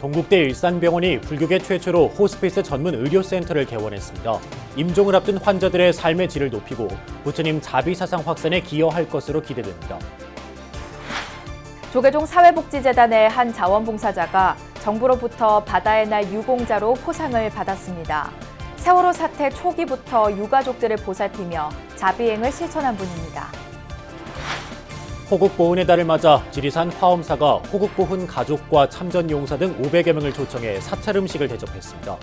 동국대 일산병원이 불교계 최초로 호스피스 전문 의료센터를 개원했습니다. 임종을 앞둔 환자들의 삶의 질을 높이고 부처님 자비사상 확산에 기여할 것으로 기대됩니다. 조계종 사회복지재단의 한 자원봉사자가 정부로부터 바다의 날 유공자로 포상을 받았습니다. 세월호 사태 초기부터 유가족들을 보살피며 자비행을 실천한 분입니다. 호국보훈의 달을 맞아 지리산 화엄사가 호국보훈 가족과 참전용사 등 500여 명을 초청해 사찰 음식을 대접했습니다.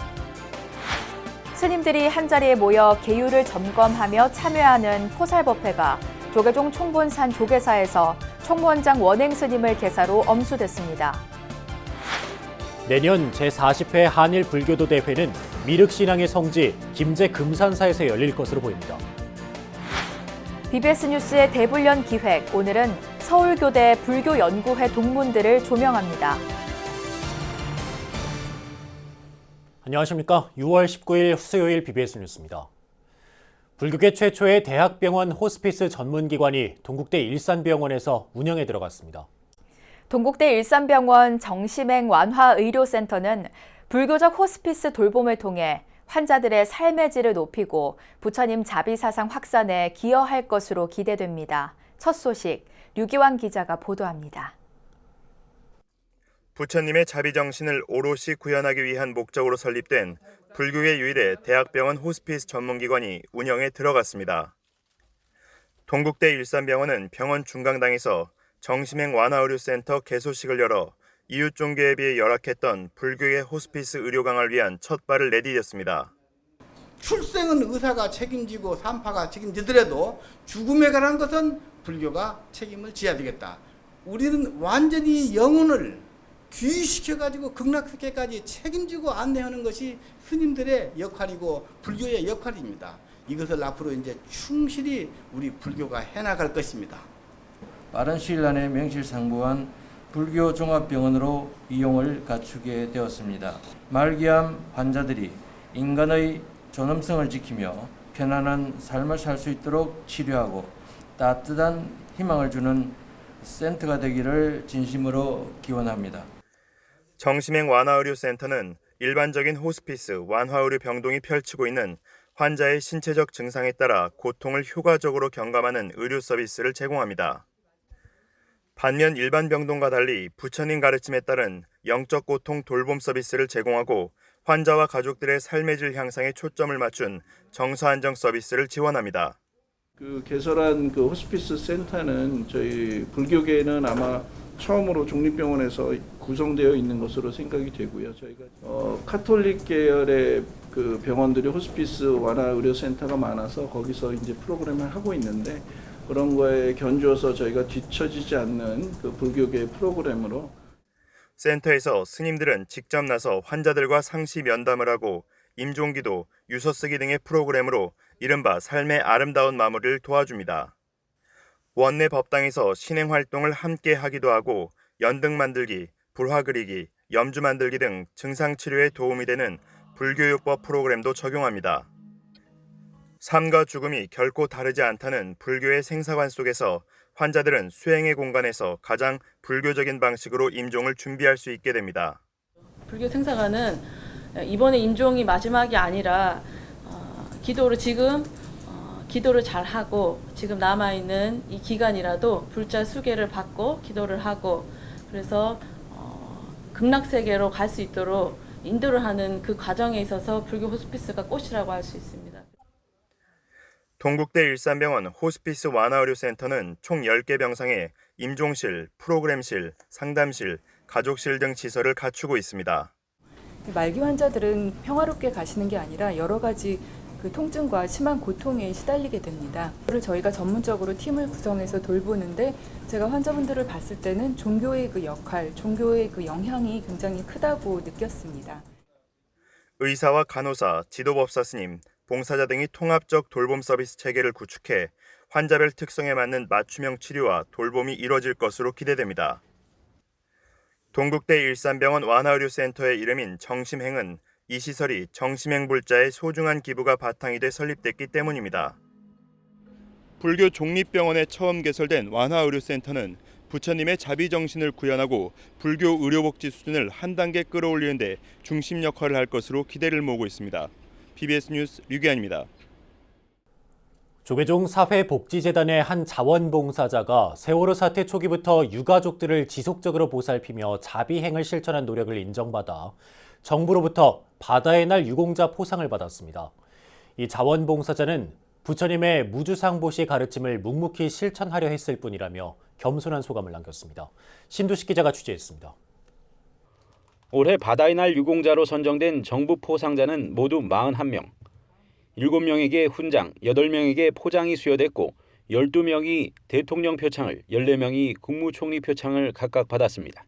스님들이 한자리에 모여 계율을 점검하며 참여하는 포살법회가 조계종 총본산 조계사에서 총무원장 원행스님을 계사로 엄수됐습니다. 내년 제40회 한일 불교도 대회는 미륵신앙의 성지 김제 금산사에서 열릴 것으로 보입니다. BBS 뉴스의 대불련 기획, 오늘은 서울교대 불교연구회 동문들을 조명합니다. 안녕하십니까. 6월 19일 수요일 BBS 뉴스입니다. 불교계 최초의 대학병원 호스피스 전문기관이 동국대 일산병원에서 운영에 들어갔습니다. 동국대 일산병원 정심행 완화의료센터는 불교적 호스피스 돌봄을 통해 환자들의 삶의 질을 높이고 부처님 자비사상 확산에 기여할 것으로 기대됩니다. 첫 소식, 류기환 기자가 보도합니다. 부처님의 자비정신을 오롯이 구현하기 위한 목적으로 설립된 불교계 유일의 대학병원 호스피스 전문기관이 운영에 들어갔습니다. 동국대 일산병원은 병원 중강당에서 정심행 완화의료센터 개소식을 열어 이웃 종교에 비해 열악했던 불교계 호스피스 의료 강화를 위한 첫 발을 내디뎠습니다. 출생은 의사가 책임지고 산파가 책임지더라도 죽음에 관한 것은 불교가 책임을 져야 되겠다. 우리는 완전히 영혼을 귀시켜가지고 극락세계까지 책임지고 안내하는 것이 스님들의 역할이고 불교의 역할입니다. 이것을 앞으로 이제 충실히 우리 불교가 해나갈 것입니다. 빠른 시일 안에 명실상부한 불교 종합병원으로 이용을 갖추게 되었습니다. 말기암 환자들이 인간의 존엄성을 지키며 편안한 삶을 살 수 있도록 치료하고 따뜻한 희망을 주는 센터가 되기를 진심으로 기원합니다. 정심행 완화의료센터는 일반적인 호스피스 완화의료 병동이 펼치고 있는 환자의 신체적 증상에 따라 고통을 효과적으로 경감하는 의료 서비스를 제공합니다. 반면 일반 병동과 달리 부처님 가르침에 따른 영적 고통 돌봄 서비스를 제공하고 환자와 가족들의 삶의 질 향상에 초점을 맞춘 정서안정 서비스를 지원합니다. 개설한 호스피스 센터는 저희 불교계에는 아마 처음으로 종립병원에서 구성되어 있는 것으로 생각이 되고요. 저희가 카톨릭 계열의 병원들이 호스피스 완화 의료센터가 많아서 거기서 이제 프로그램을 하고 있는데 그런 거에 견주어서 저희가 뒤처지지 않는 불교계 프로그램으로 센터에서 스님들은 직접 나서 환자들과 상시 면담을 하고 임종기도, 유서 쓰기 등의 프로그램으로 이른바 삶의 아름다운 마무리를 도와줍니다. 원내 법당에서 신행 활동을 함께 하기도 하고 연등 만들기, 불화 그리기, 염주 만들기 등 증상 치료에 도움이 되는 불교요법 프로그램도 적용합니다. 삶과 죽음이 결코 다르지 않다는 불교의 생사관 속에서 환자들은 수행의 공간에서 가장 불교적인 방식으로 임종을 준비할 수 있게 됩니다. 불교 생사관은 이번에 임종이 마지막이 아니라 기도를 잘하고 지금 남아있는 이 기간이라도 불자 수계를 받고 기도를 하고 그래서 극락세계로 갈 수 있도록 인도를 하는 그 과정에 있어서 불교 호스피스가 꽃이라고 할 수 있습니다. 동국대 일산병원 호스피스 완화의료센터는 총 10개 병상에 임종실, 프로그램실, 상담실, 가족실 등 시설을 갖추고 있습니다. 말기 환자들은 평화롭게 가시는 게 아니라 여러 가지 통증과 심한 고통에 시달리게 됩니다. 그를 저희가 전문적으로 팀을 구성해서 돌보는데 제가 환자분들을 봤을 때는 종교의 역할, 종교의 영향이 굉장히 크다고 느꼈습니다. 의사와 간호사, 지도법사 스님, 봉사자 등이 통합적 돌봄 서비스 체계를 구축해 환자별 특성에 맞는 맞춤형 치료와 돌봄이 이뤄질 것으로 기대됩니다. 동국대 일산병원 완화의료센터의 이름인 정심행은 이 시설이 정심행 불자의 소중한 기부가 바탕이 돼 설립됐기 때문입니다. 불교 종립병원에 처음 개설된 완화의료센터는 부처님의 자비 정신을 구현하고 불교 의료복지 수준을 한 단계 끌어올리는 데 중심 역할을 할 것으로 기대를 모으고 있습니다. BBS 뉴스 류기환입니다. 조계종 사회복지재단의 한 자원봉사자가 세월호 사태 초기부터 유가족들을 지속적으로 보살피며 자비행을 실천한 노력을 인정받아 정부로부터 바다의 날 유공자 포상을 받았습니다. 이 자원봉사자는 부처님의 무주상보시의 가르침을 묵묵히 실천하려 했을 뿐이라며 겸손한 소감을 남겼습니다. 신두식 기자가 취재했습니다. 올해 바다의 날 유공자로 선정된 정부 포상자는 모두 41명. 7명에게 훈장, 8명에게 포장이 수여됐고 12명이 대통령 표창을, 14명이 국무총리 표창을 각각 받았습니다.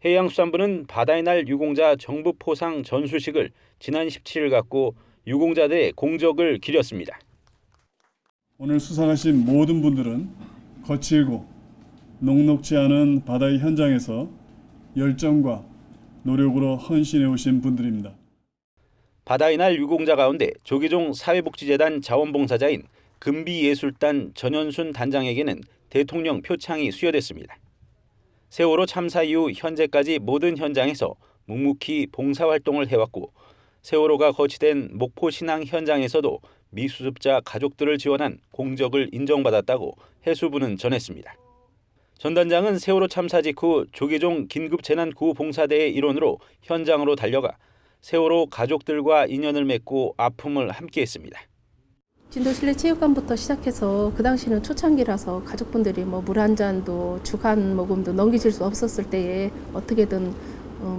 해양수산부는 바다의 날 유공자 정부 포상 전수식을 지난 17일 갖고 유공자들의 공적을 기렸습니다. 오늘 수상하신 모든 분들은 거칠고 녹록지 않은 바다의 현장에서 열정과 노력으로 헌신해 오신 분들입니다. 바다의 날 유공자 가운데 조계종 사회복지재단 자원봉사자인 금비예술단 전현순 단장에게는 대통령 표창이 수여됐습니다. 세월호 참사 이후 현재까지 모든 현장에서 묵묵히 봉사활동을 해왔고 세월호가 거치된 목포 신항 현장에서도 미수습자 가족들을 지원한 공적을 인정받았다고 해수부는 전했습니다. 전 단장은 세월호 참사 직후 조계종 긴급재난구호봉사대의 일원으로 현장으로 달려가 세월호 가족들과 인연을 맺고 아픔을 함께했습니다. 진도 실내 체육관부터 시작해서 그 당시는 초창기라서 가족분들이 물 한 잔도 죽 한 모금도 넘기실 수 없었을 때에 어떻게든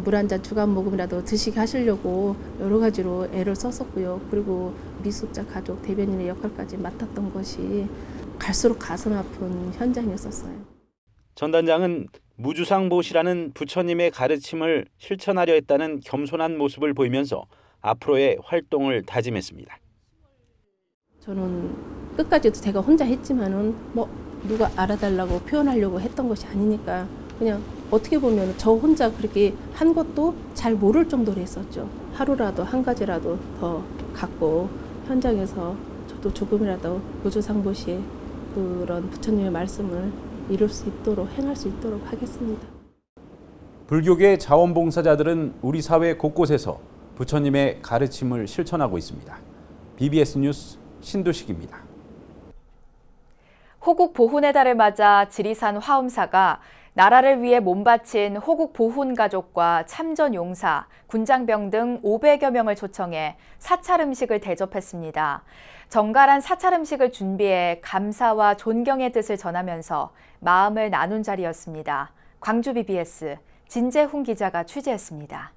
물 한 잔 죽 한 모금이라도 드시게 하시려고 여러 가지로 애를 썼었고요. 그리고 미수습자 가족 대변인의 역할까지 맡았던 것이 갈수록 가슴 아픈 현장이었었어요. 전 단장은 무주상보시라는 부처님의 가르침을 실천하려 했다는 겸손한 모습을 보이면서 앞으로의 활동을 다짐했습니다. 저는 끝까지도 제가 혼자 했지만은 누가 알아달라고 표현하려고 했던 것이 아니니까 그냥 어떻게 보면 저 혼자 그렇게 한 것도 잘 모를 정도로 했었죠. 하루라도 한 가지라도 더 갖고 현장에서 저도 조금이라도 무주상보시의 그런 부처님의 말씀을 이룰 수 있도록 행할 수 있도록 하겠습니다. 불교계 자원봉사자들은 우리 사회 곳곳에서 부처님의 가르침을 실천하고 있습니다. BBS 뉴스 신두식입니다. 호국 보훈의 달을 맞아 지리산 화엄사가 나라를 위해 몸바친 호국 보훈 가족과 참전 용사, 군장병 등 500여 명을 초청해 사찰 음식을 대접했습니다. 정갈한 사찰 음식을 준비해 감사와 존경의 뜻을 전하면서 마음을 나눈 자리였습니다. 광주 BBS 진재훈 기자가 취재했습니다.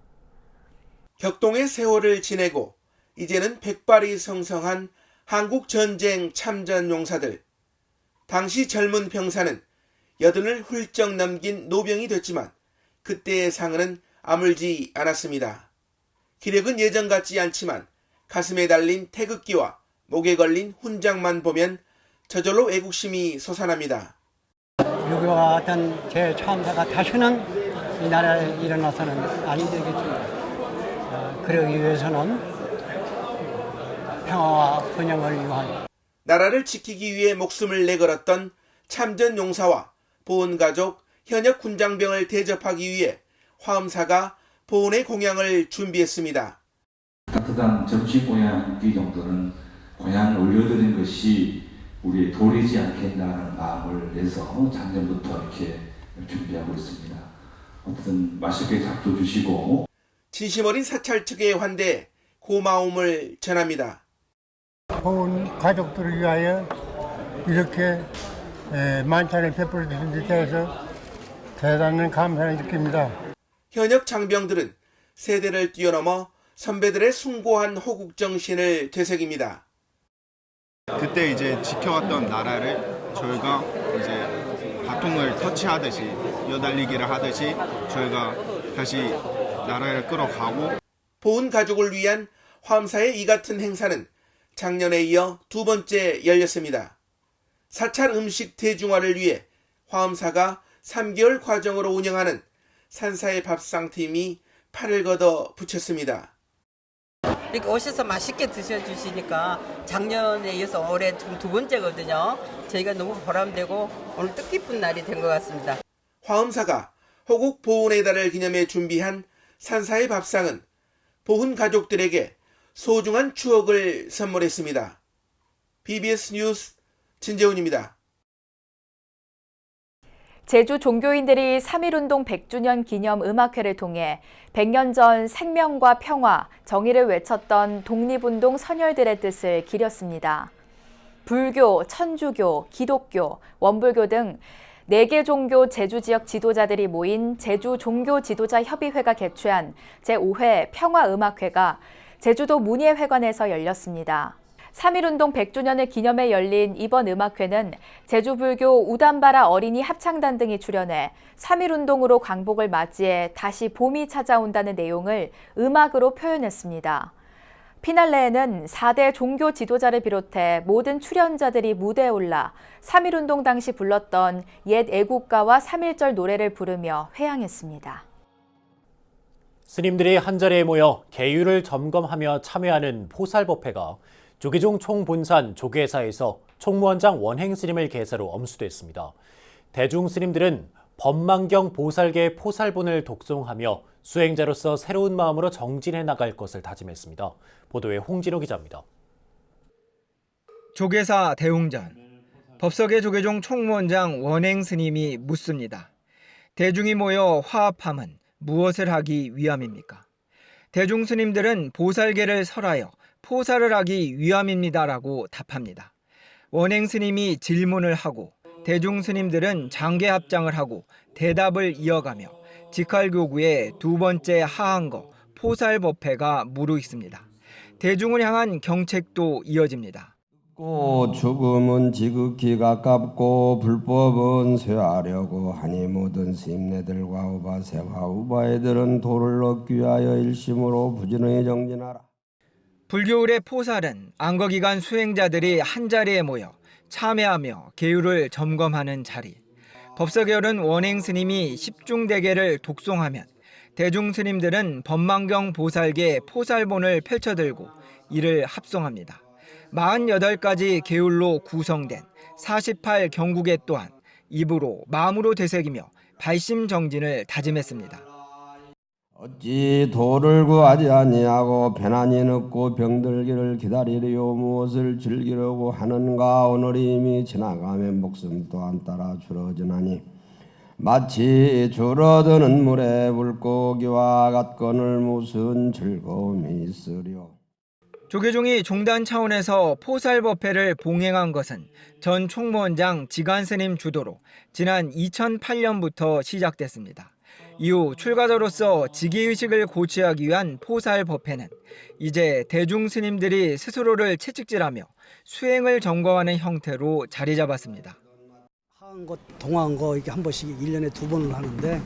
격동의 세월을 지내고 이제는 백발이 성성한 한국 전쟁 참전 용사들. 당시 젊은 병사는 80을 훌쩍 넘긴 노병이 됐지만 그때의 상흔은 아물지 않았습니다. 기력은 예전 같지 않지만 가슴에 달린 태극기와 목에 걸린 훈장만 보면 저절로 애국심이 솟아납니다. 6.25와 같은 대참사가 다시는 이 나라에 일어나서는 아니 되겠습니다. 그러기 위해서는 평화와 번영을 위한 나라를 지키기 위해 목숨을 내걸었던 참전 용사와 보훈가족, 현역 군장병을 대접하기 위해 화엄사가 보훈의 공양을 준비했습니다. 따뜻한 접시 공양기 정도는 공양을 올려드린 것이 우리의 도리지 않겠나는 마음을 내서 작년부터 이렇게 준비하고 있습니다. 아무튼 맛있게 잡숴 주시고 진심 어린 사찰 측의 환대에 고마움을 전합니다. 보훈 가족들을 위하여 이렇게 만찬을 베풀어 주신 데 대해서 대단한 감사를 느낍니다. 현역 장병들은 세대를 뛰어넘어 선배들의 숭고한 호국 정신을 되새깁니다. 그때 이제 지켜왔던 나라를 저희가 이제 바통을 터치하듯이 여달리기를 하듯이 저희가 다시 나라를 끌어가고 보훈 가족을 위한 화엄사의 이 같은 행사는 작년에 이어 두 번째 열렸습니다. 사찰 음식 대중화를 위해 화엄사가 3개월 과정으로 운영하는 산사의 밥상팀이 팔을 걷어 붙였습니다. 이렇게 오셔서 맛있게 드셔주시니까 작년에 이어서 올해 지금 2번째거든요. 저희가 너무 보람되고 오늘 뜻깊은 날이 된 것 같습니다. 화엄사가 호국 보훈의 달을 기념해 준비한 산사의 밥상은 보훈 가족들에게 소중한 추억을 선물했습니다. BBS 뉴스 진재훈입니다. 제주 종교인들이 3.1운동 100주년 기념 음악회를 통해 100년 전 생명과 평화, 정의를 외쳤던 독립운동 선열들의 뜻을 기렸습니다. 불교, 천주교, 기독교, 원불교 등 4개 종교 제주 지역 지도자들이 모인 제주 종교 지도자 협의회가 개최한 제5회 평화음악회가 제주도 문예회관에서 열렸습니다. 3.1운동 100주년을 기념해 열린 이번 음악회는 제주불교 우담바라 어린이 합창단 등이 출연해 3.1운동으로 광복을 맞이해 다시 봄이 찾아온다는 내용을 음악으로 표현했습니다. 피날레에는 4대 종교 지도자를 비롯해 모든 출연자들이 무대에 올라 3.1운동 당시 불렀던 옛 애국가와 3.1절 노래를 부르며 회향했습니다. 스님들이 한자리에 모여 계율을 점검하며 참여하는 포살법회가 조계종 총본산 조계사에서 총무원장 원행 스님을 계사로 엄수됐습니다. 대중 스님들은 법망경 보살계 포살본을 독송하며 수행자로서 새로운 마음으로 정진해 나갈 것을 다짐했습니다. 보도에 홍진호 기자입니다. 조계사 대웅전, 법석의 조계종 총무원장 원행 스님이 묻습니다. 대중이 모여 화합함은 무엇을 하기 위함입니까? 대중 스님들은 보살계를 설하여 포살을 하기 위함입니다라고 답합니다. 원행 스님이 질문을 하고 대중 스님들은 장계 합장을 하고 대답을 이어가며 직할교구의 2번째 하한거 포살법회가 무르익습니다. 대중을 향한 경책도 이어집니다. 죽음은 지극히 가깝고 불법은 쇠하려고 하니 모든 스님네들과 우바세와 우바애들은 도를 얻기 위하여 일심으로 부지런히 정진하라. 불교울의 포살은 안거기간 수행자들이 한자리에 모여 참여하며 계율을 점검하는 자리. 법서계열은 원행 스님이 십중대계를 독송하면 대중 스님들은 법망경 보살계 포살본을 펼쳐들고 이를 합송합니다. 48가지 계율로 구성된 48경국에 또한 입으로 마음으로 되새기며 발심정진을 다짐했습니다. 어찌 도를 구하지 아니하고 편안히 눕고 병들기를 기다리려 무엇을 즐기려고 하는가. 오늘이 이미 지나가면 목숨 또한 따라 줄어지나니 마치 줄어드는 물에 물고기와 같거늘 무슨 즐거움이 있으리요. 조계종이 종단 차원에서 포살법회를 봉행한 것은 전 총무원장 지간스님 주도로 지난 2008년부터 시작됐습니다. 이후 출가자로서 직위의식을 고취하기 위한 포살법회는 이제 대중스님들이 스스로를 채찍질하며 수행을 점검하는 형태로 자리 잡았습니다. 하한 것, 동한 거 이게 한 번씩 1년에 2번을 하는데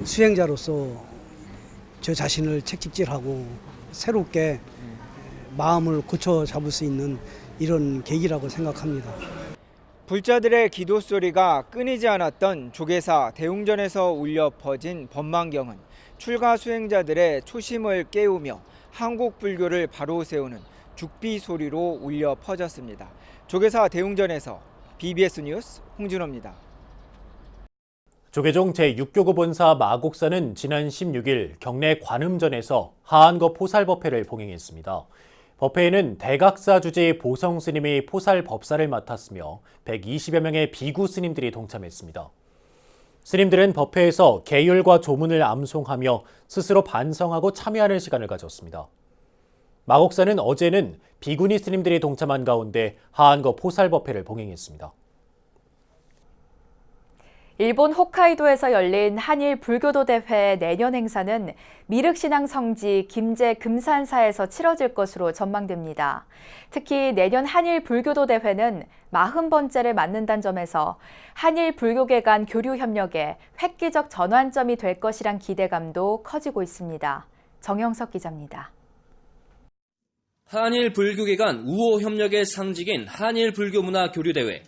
수행자로서 저 자신을 채찍질하고 새롭게 마음을 고쳐 잡을 수 있는 이런 계기라고 생각합니다. 불자들의 기도 소리가 끊이지 않았던 조계사 대웅전에서 울려 퍼진 법망경은 출가 수행자들의 초심을 깨우며 한국 불교를 바로 세우는 죽비 소리로 울려 퍼졌습니다. 조계사 대웅전에서 BBS 뉴스 홍진호입니다. 조계종 제6교구 본사 마곡사는 지난 16일 경내 관음전에서 하한거 포살법회를 봉행했습니다. 법회에는 대각사 주지 보성 스님이 포살 법사를 맡았으며 120여 명의 비구 스님들이 동참했습니다. 스님들은 법회에서 계율과 조문을 암송하며 스스로 반성하고 참여하는 시간을 가졌습니다. 마곡사는 어제는 비구니 스님들이 동참한 가운데 하한거 포살 법회를 봉행했습니다. 일본 홋카이도에서 열린 한일 불교도 대회 내년 행사는 미륵신앙 성지 김제 금산사에서 치러질 것으로 전망됩니다. 특히 내년 한일 불교도 대회는 40번째를 맞는다는 점에서 한일 불교계 간 교류 협력에 획기적 전환점이 될 것이란 기대감도 커지고 있습니다. 정영석 기자입니다. 한일 불교계 간 우호 협력의 상징인 한일 불교 문화 교류 대회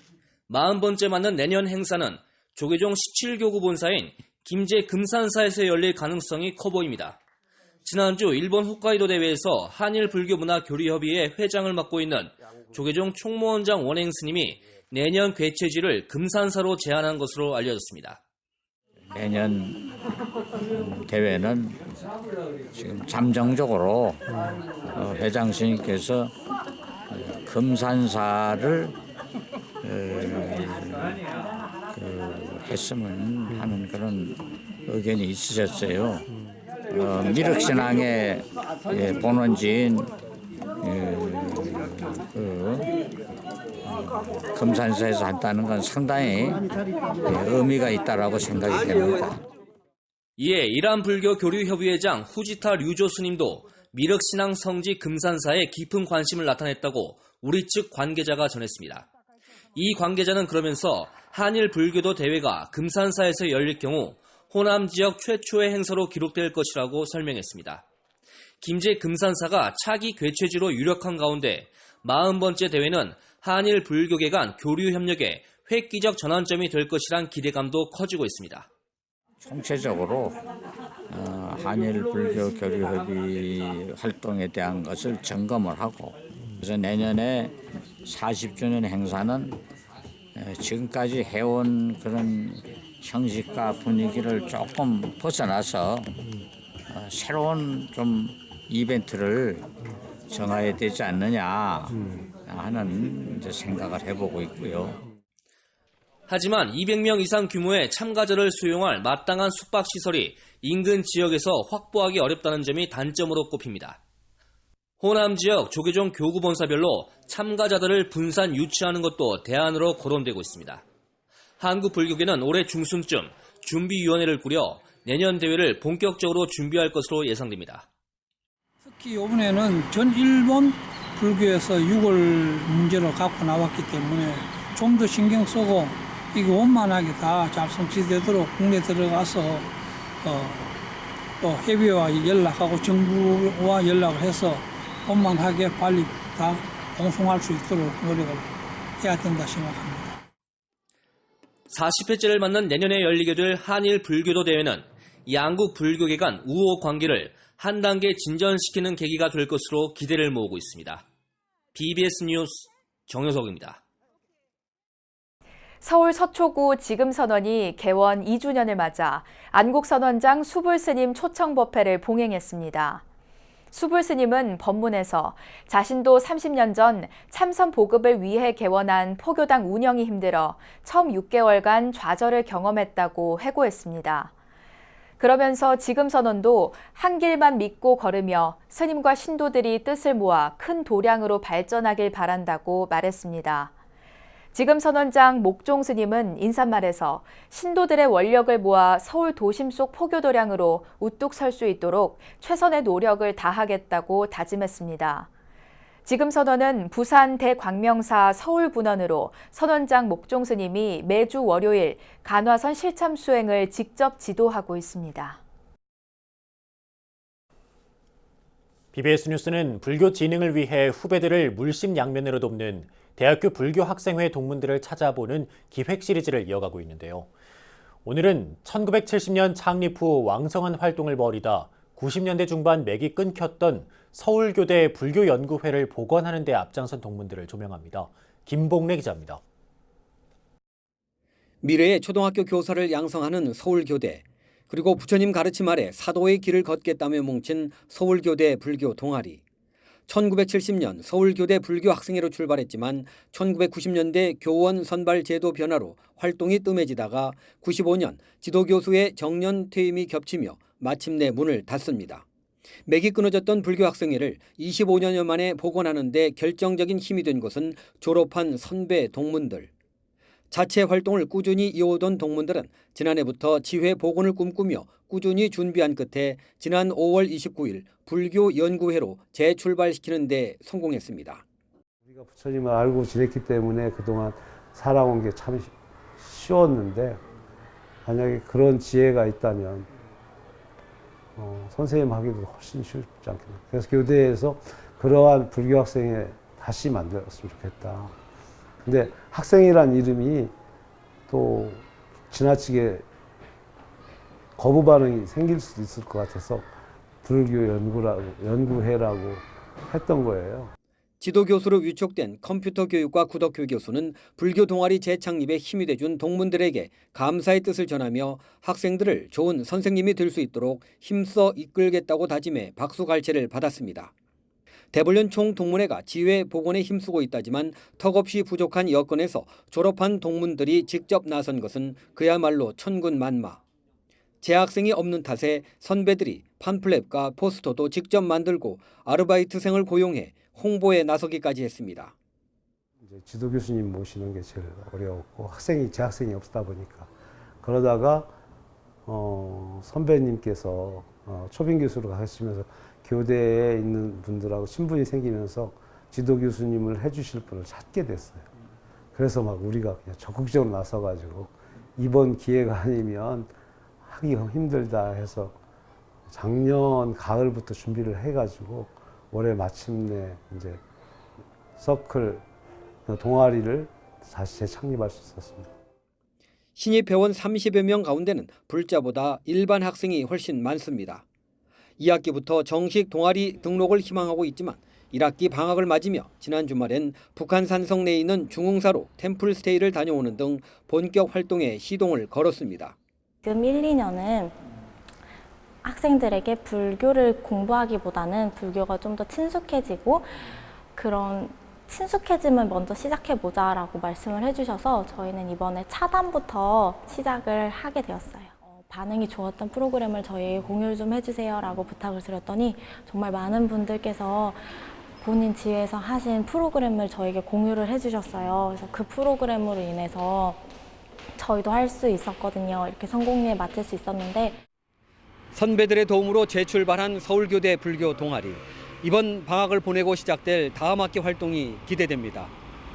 40번째 맞는 내년 행사는 조계종 17교구 본사인 김제 금산사에서 열릴 가능성이 커 보입니다. 지난주 일본 홋카이도 대회에서 한일 불교 문화 교류협의회 회장을 맡고 있는 조계종 총무원장 원행 스님이 내년 개최지를 금산사로 제안한 것으로 알려졌습니다. 내년 대회는 지금 잠정적으로 회장 스님께서 금산사를 했으면 하는 그런 의견이 있으셨어요. 미륵신앙의 본원지인 금산사에서 한다는 건 상당히 의미가 있다라고 생각이 됩니다. 이에 이란 불교 교류협의회장 후지타 류조 스님도 미륵신앙 성지 금산사에 깊은 관심을 나타냈다고 우리 측 관계자가 전했습니다. 이 관계자는 그러면서 한일 불교도 대회가 금산사에서 열릴 경우 호남 지역 최초의 행사로 기록될 것이라고 설명했습니다. 김제 금산사가 차기 개최지로 유력한 가운데 40번째 대회는 한일 불교계 간 교류 협력의 획기적 전환점이 될 것이란 기대감도 커지고 있습니다. 총체적으로 한일 불교 교류협의 활동에 대한 것을 점검을 하고 그래서 내년에 40주년 행사는 지금까지 해온 그런 형식과 분위기를 조금 벗어나서 새로운 좀 이벤트를 정해야 되지 않느냐 하는 이제 생각을 해보고 있고요. 하지만 200명 이상 규모의 참가자를 수용할 마땅한 숙박시설이 인근 지역에서 확보하기 어렵다는 점이 단점으로 꼽힙니다. 호남 지역 조계종 교구본사별로 참가자들을 분산 유치하는 것도 대안으로 거론되고 있습니다. 한국불교계는 올해 중순쯤 준비위원회를 꾸려 내년 대회를 본격적으로 준비할 것으로 예상됩니다. 특히 이번에는 전 일본 불교에서 6월 문제를 갖고 나왔기 때문에 좀 더 신경 쓰고 이게 원만하게 다 잘 성취되도록 국내 들어가서 또 협의회와 연락하고 정부와 연락을 해서 원만하게 빨리 다 봉송할 수 있도록 노력을 해야 된다 생각합니다. 40회째를 맞는 내년에 열리게 될 한일 불교도 대회는 양국 불교계 간 우호 관계를 한 단계 진전시키는 계기가 될 것으로 기대를 모으고 있습니다. BBS 뉴스 정효석입니다. 서울 서초구 지금선언이 개원 2주년을 맞아 안국선원장 수불스님 초청법회를 봉행했습니다. 수불스님은 법문에서 자신도 30년 전 참선 보급을 위해 개원한 포교당 운영이 힘들어 처음 6개월간 좌절을 경험했다고 회고했습니다. 그러면서 지금선언도 한 길만 믿고 걸으며 스님과 신도들이 뜻을 모아 큰 도량으로 발전하길 바란다고 말했습니다. 지금선원장 목종 스님은 인사말에서 신도들의 원력을 모아 서울 도심 속 포교도량으로 우뚝 설 수 있도록 최선의 노력을 다하겠다고 다짐했습니다. 지금선원은 부산 대광명사 서울분원으로 선원장 목종 스님이 매주 월요일 간화선 실참 수행을 직접 지도하고 있습니다. BBS 뉴스는 불교 진흥을 위해 후배들을 물심양면으로 돕는 대학교 불교학생회 동문들을 찾아보는 기획 시리즈를 이어가고 있는데요. 오늘은 1970년 창립 후 왕성한 활동을 벌이다 90년대 중반 맥이 끊겼던 서울교대 불교연구회를 복원하는 데 앞장선 동문들을 조명합니다. 김봉래 기자입니다. 미래의 초등학교 교사를 양성하는 서울교대, 그리고 부처님 가르침 아래 사도의 길을 걷겠다며 뭉친 서울교대 불교 동아리. 1970년 서울교대 불교학생회로 출발했지만 1990년대 교원 선발 제도 변화로 활동이 뜸해지다가 95년 지도교수의 정년 퇴임이 겹치며 마침내 문을 닫습니다. 맥이 끊어졌던 불교학생회를 25년여 만에 복원하는 데 결정적인 힘이 된 것은 졸업한 선배 동문들. 자체 활동을 꾸준히 이어오던 동문들은 지난해부터 지회 복원을 꿈꾸며 꾸준히 준비한 끝에 지난 5월 29일 불교연구회로 재출발시키는 데 성공했습니다. 우리가 부처님을 알고 지냈기 때문에 그동안 살아온 게 참 쉬웠는데 만약에 그런 지혜가 있다면 선생님 하기도 훨씬 쉽지 않겠나. 그래서 교대에서 그러한 불교학생회 다시 만들었으면 좋겠다. 근데 학생이란 이름이 또 지나치게 거부 반응이 생길 수도 있을 것 같아서 불교 연구회라고 했던 거예요. 지도교수로 위촉된 컴퓨터 교육과 구덕교 교수는 불교 동아리 재창립에 힘이 돼준 동문들에게 감사의 뜻을 전하며 학생들을 좋은 선생님이 될 수 있도록 힘써 이끌겠다고 다짐해 박수갈채를 받았습니다. 대불련 총동문회가 지회 복원에 힘쓰고 있다지만 턱없이 부족한 여건에서 졸업한 동문들이 직접 나선 것은 그야말로 천군만마. 재학생이 없는 탓에 선배들이 팜플렛과 포스터도 직접 만들고 아르바이트생을 고용해 홍보에 나서기까지 했습니다. 이제 지도 교수님 모시는 게 제일 어려웠고 재학생이 없다 보니까 그러다가 선배님께서 초빙 교수로 가시면서 교대에 있는 분들하고 친분이 생기면서 지도 교수님을 해주실 분을 찾게 됐어요. 그래서 막 우리가 그냥 적극적으로 나서가지고 이번 기회가 아니면 하기가 힘들다 해서 작년 가을부터 준비를 해가지고 올해 마침내 이제 서클 동아리를 다시 재창립할 수 있었습니다. 신입 회원 30여 명 가운데는 불자보다 일반 학생이 훨씬 많습니다. 2학기부터 정식 동아리 등록을 희망하고 있지만 1학기 방학을 맞으며 지난 주말엔 북한 산성 내에 있는 중흥사로 템플스테이를 다녀오는 등 본격 활동에 시동을 걸었습니다. 지금 1, 2년은 학생들에게 불교를 공부하기보다는 불교가 좀 더 친숙해지고 그런 친숙해짐을 먼저 시작해보자라고 말씀을 해주셔서 저희는 이번에 차단부터 시작을 하게 되었어요. 반응이 좋았던 프로그램을 저희 공유를 좀 해주세요라고 부탁을 드렸더니 정말 많은 분들께서 본인 지회에서 하신 프로그램을 저에게 공유를 해주셨어요. 그래서 그 프로그램으로 인해서 저희도 할 수 있었거든요. 이렇게 성공리에 맡을 수 있었는데 선배들의 도움으로 재출발한 서울교대 불교 동아리. 이번 방학을 보내고 시작될 다음 학기 활동이 기대됩니다.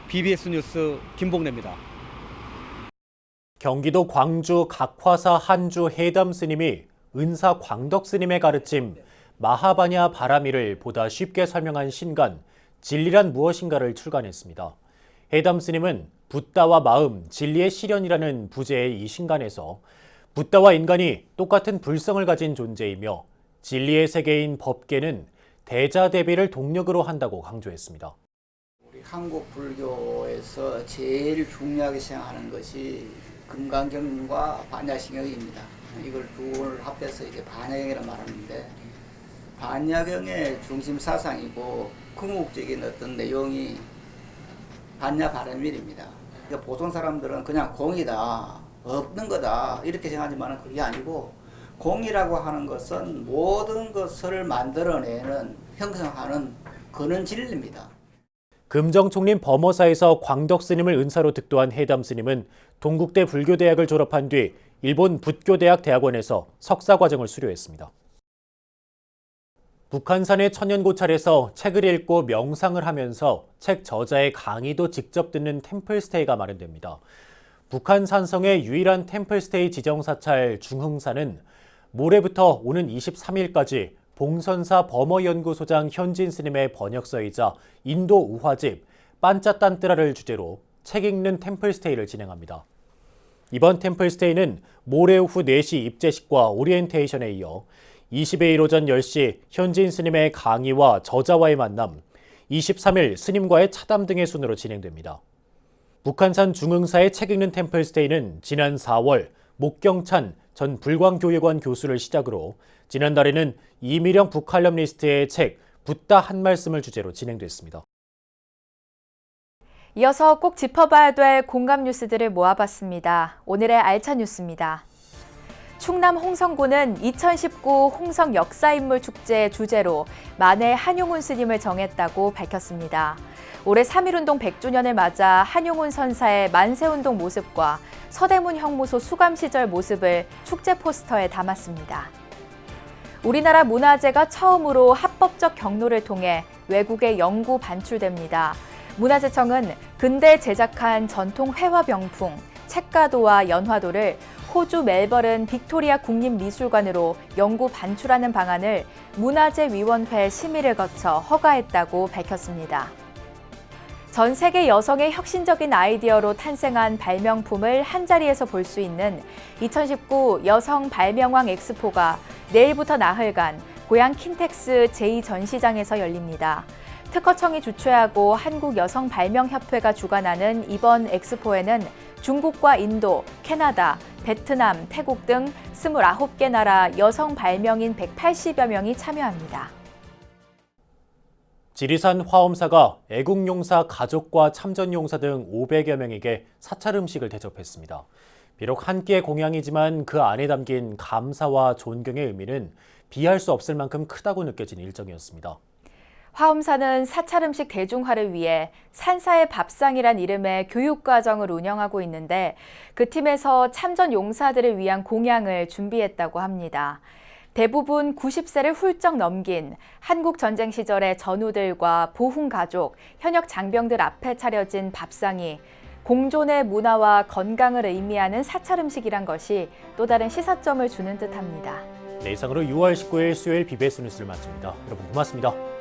BBS 뉴스 김봉래입니다. 경기도 광주 각화사 한주 해담 스님이 은사 광덕 스님의 가르침 마하바냐 바라미를 보다 쉽게 설명한 신간 진리란 무엇인가를 출간했습니다. 해담 스님은 붓다와 마음, 진리의 실현이라는 부제의 이 신간에서 붓다와 인간이 똑같은 불성을 가진 존재이며 진리의 세계인 법계는 대자대비를 동력으로 한다고 강조했습니다. 우리 한국 불교에서 제일 중요하게 생각하는 것이 금강경과 반야신경입니다. 이걸 둘 합해서 이제 반야경이라고 말하는데 반야경의 중심 사상이고 궁극적인 어떤 내용이 반야바라밀입니다. 그러니까 보통 사람들은 그냥 공이다, 없는 거다 이렇게 생각하지만 그게 아니고 공이라고 하는 것은 모든 것을 만들어내는 형성하는 근원 진리입니다. 금정총림 범어사에서 광덕 스님을 은사로 득도한 해담 스님은 동국대 불교대학을 졸업한 뒤 일본 붓교대학 대학원에서 석사 과정을 수료했습니다. 북한산의 천연고찰에서 책을 읽고 명상을 하면서 책 저자의 강의도 직접 듣는 템플스테이가 마련됩니다. 북한 산성의 유일한 템플스테이 지정사찰 중흥사는 모레부터 오는 23일까지 봉선사 범어연구소장 현진 스님의 번역서이자 인도 우화집 반짜딴뜨라를 주제로 책 읽는 템플스테이를 진행합니다. 이번 템플스테이는 모레 오후 4시 입제식과 오리엔테이션에 이어 20일 오전 10시 현진 스님의 강의와 저자와의 만남, 23일 스님과의 차담 등의 순으로 진행됩니다. 북한산 중흥사의 책 읽는 템플스테이는 지난 4월 목경찬 전 불광교육원 교수를 시작으로 지난달에는 이미령 북칼럼니스트의 책 붓다 한 말씀을 주제로 진행됐습니다. 이어서 꼭 짚어봐야 될 공감 뉴스들을 모아봤습니다. 오늘의 알찬 뉴스입니다. 충남 홍성군은 2019 홍성 역사인물 축제 주제로 만해 한용운 스님을 정했다고 밝혔습니다. 올해 3.1운동 100주년을 맞아 한용운 선사의 만세운동 모습과 서대문 형무소 수감 시절 모습을 축제 포스터에 담았습니다. 우리나라 문화재가 처음으로 합법적 경로를 통해 외국에 영구 반출됩니다. 문화재청은 근대 제작한 전통 회화병풍, 책가도와 연화도를 호주 멜버른 빅토리아 국립미술관으로 영구 반출하는 방안을 문화재위원회 심의를 거쳐 허가했다고 밝혔습니다. 전 세계 여성의 혁신적인 아이디어로 탄생한 발명품을 한자리에서 볼 수 있는 2019 여성 발명왕 엑스포가 내일부터 나흘간 고양 킨텍스 제2전시장에서 열립니다. 특허청이 주최하고 한국여성발명협회가 주관하는 이번 엑스포에는 중국과 인도, 캐나다, 베트남, 태국 등 29개 나라 여성 발명인 180여 명이 참여합니다. 지리산 화엄사가 애국용사 가족과 참전용사 등 500여 명에게 사찰 음식을 대접했습니다. 비록 한 끼의 공양이지만 그 안에 담긴 감사와 존경의 의미는 비할 수 없을 만큼 크다고 느껴진 일정이었습니다. 화엄사는 사찰 음식 대중화를 위해 산사의 밥상이란 이름의 교육과정을 운영하고 있는데 그 팀에서 참전 용사들을 위한 공양을 준비했다고 합니다. 대부분 90세를 훌쩍 넘긴 한국 전쟁 시절의 전우들과 보훈 가족, 현역 장병들 앞에 차려진 밥상이 공존의 문화와 건강을 의미하는 사찰 음식이란 것이 또 다른 시사점을 주는 듯합니다. 네, 이상으로 6월 19일 수요일 BBS 뉴스를 마칩니다. 여러분 고맙습니다.